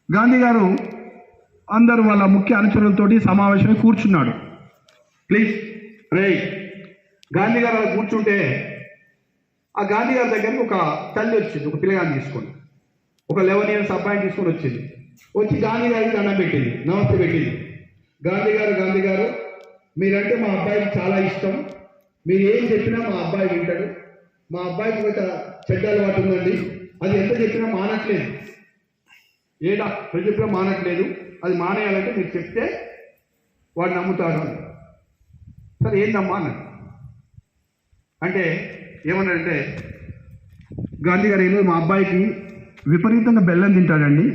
గాంధీ గారు అందరూ వాళ్ళ ముఖ్య అనుచరులతోటి సమావేశమై కూర్చున్నాడు. ప్లీజ్ రే గాంధీ గారు అలా కూర్చుంటే ఆ గాంధీ గారి దగ్గరికి ఒక తల్లి వచ్చింది, ఒక పిల్లగాన్ని తీసుకొని, ఒక 11 years అబ్బాయిని తీసుకొని వచ్చింది. వచ్చి గాంధీ గారికి దండం పెట్టింది, నమస్తే పెట్టింది. గాంధీ గారు మీరంటే మా అబ్బాయికి చాలా ఇష్టం, మీరు ఏం చెప్పినా మా అబ్బాయి వింటాడు. మా అబ్బాయికి ఒక చెడ్డ అలవాటు ఉందండి, అది ఎంత చెప్పినా మానట్లేదు, ఏడా ప్రతి చెప్పినా మానట్లేదు, అది మానేయాలంటే మీరు చెప్తే వాడు నమ్ముతాడు అని. సరే ఏందమ్మా అన్నాడు. అంటే ఏమన్నాడంటే గాంధీ గారు ఈరోజు మా అబ్బాయికి విపరీతంగా బెల్లం తింటాడండి,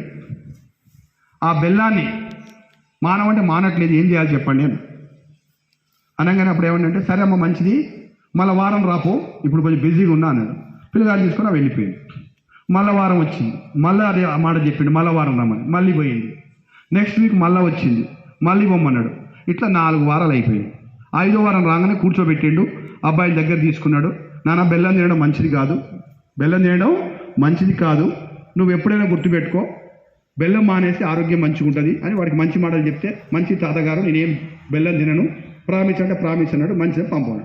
ఆ బెల్లాన్ని మానవంటే మానట్లేదు, ఏం చేయాలి చెప్పండి అని అనగానే అప్పుడు ఏమంటే సరే అమ్మ మంచిది, మళ్ళీ వారం రాపో, ఇప్పుడు కొంచెం బిజీగా ఉన్నా అన్నాడు. పిల్లగాడు తీసుకొని వెళ్ళిపోయింది. మళ్ళీ వారం వచ్చింది, మళ్ళీ అదే మాట చెప్పిండు, మళ్ళీ వారం రమ్మని, మళ్ళీ పోయింది. నెక్స్ట్ వీక్ మళ్ళీ వచ్చింది, మళ్ళీ పొమ్మన్నాడు. ఇట్లా 4 వారాలు అయిపోయింది. 5వ వారం రాగానే కూర్చోబెట్టిండు, అబ్బాయి దగ్గర తీసుకున్నాడు. నాన్న బెల్లం తినడం మంచిది కాదు, బెల్లం తినడం మంచిది కాదు, నువ్వు ఎప్పుడైనా గుర్తుపెట్టుకో, బెల్లం మానేసి ఆరోగ్యం మంచిగా ఉంటుంది అని వాడికి మంచి మాటలు చెప్తే, మంచి తాతగారు నేనేం బెల్లం తినను, ప్రామిస్ అంటే ప్రామిస్ అన్నాడు. మంచిగా పంపాడు.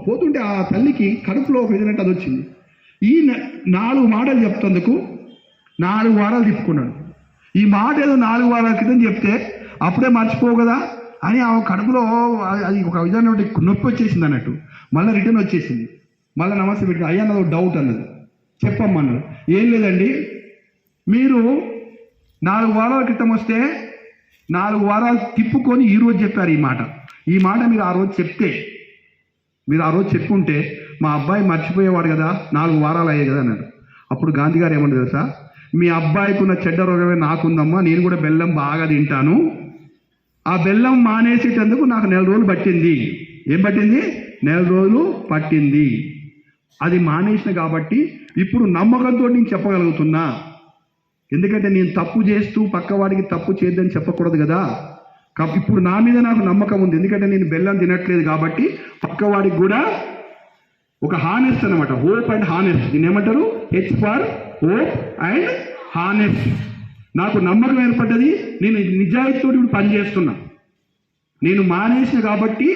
పోతుంటే ఆ తల్లికి కడుపులో ఒక విధంగా అది వచ్చింది. ఈ 4 మాటలు చెప్తందుకు 4 వారాలు తిప్పుకున్నాడు. ఈ మాట ఏదో 4 వారాల క్రితం చెప్తే అప్పుడే మర్చిపోవు కదా అని ఆ కడుపులో అది ఒక విధంగా నొప్పి వచ్చేసింది అన్నట్టు. మళ్ళీ రిటర్న్ వచ్చేసింది. మళ్ళీ నమస్తే పెట్టి అయ్యా నాదో డౌట్ అన్నది, చెప్పమ్మన్నాడు. ఏం లేదండి, మీరు 4 వారాల క్రితం వస్తే 4 వారాలు తిప్పుకొని ఈరోజు చెప్పారు ఈ మాట మీరు ఆ రోజు చెప్తే, మీరు ఆ రోజు చెప్పుంటే మా అబ్బాయి మర్చిపోయేవాడు కదా, 4 వారాలు అయ్యాయి కదా అన్నాడు. అప్పుడు గాంధీ గారు ఏమన్నా తెలుసా, మీ అబ్బాయికి ఉన్న చెడ్డ రోగమే నాకుందమ్మా, నేను కూడా బెల్లం బాగా తింటాను, ఆ బెల్లం మానేసేటందుకు నాకు 4 రోజులు పట్టింది. ఏం పట్టింది? 4 రోజులు పట్టింది. అది మానేసిన కాబట్టి ఇప్పుడు నమ్మకంతో నేను చెప్పగలుగుతున్నా. ఎందుకంటే నేను తప్పు చేస్తూ పక్కవాడికి తప్పు చేయొద్దని చెప్పకూడదు కదా. ఇప్పుడు నా మీద నాకు నమ్మకం ఉంది, ఎందుకంటే నేను బెల్లం తినట్లేదు కాబట్టి పక్కవాడికి కూడా ఒక హానెస్ట్ అనమాట, హోప్ అండ్ హానెస్ట్. దీన్ని ఏమంటారు? H for hope and honest. నాకు నమ్మకం ఏర్పడ్డది, నేను నిజాయితీతో ఇప్పుడు పనిచేస్తున్నా, నేను మానేసిన కాబట్టి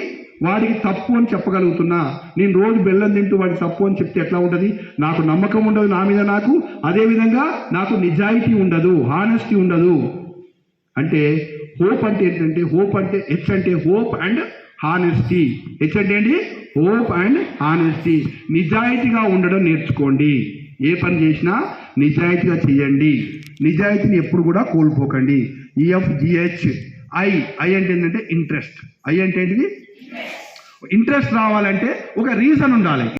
వాడికి తప్పు అని చెప్పగలుగుతున్నా. నేను రోజు బెల్లం తింటూ వాడికి తప్పు అని చెప్తే ఎట్లా ఉంటుంది? నాకు నమ్మకం ఉండదు నా మీద నాకు, అదేవిధంగా నాకు నిజాయితీ ఉండదు, హానెస్టీ ఉండదు. అంటే హోప్ అంటే ఏంటంటే, హోప్ అంటే హెచ్ అంటే హోప్ అండ్ హానెస్టీ. హెచ్ అంటే ఏంటి? Hope and honesty. నిజాయితీగా ఉండడం నేర్చుకోండి. ఏ పని చేసినా నిజాయితీగా చేయండి. నిజాయితీని ఎప్పుడు కూడా కోల్పోకండి. EFGH ఐ అంటే ఏంటంటే ఇంట్రెస్ట్. ఐ అంటే ఏంటిది? ఇంట్రెస్ట్ రావాలంటే ఒక రీజన్ ఉండాలి.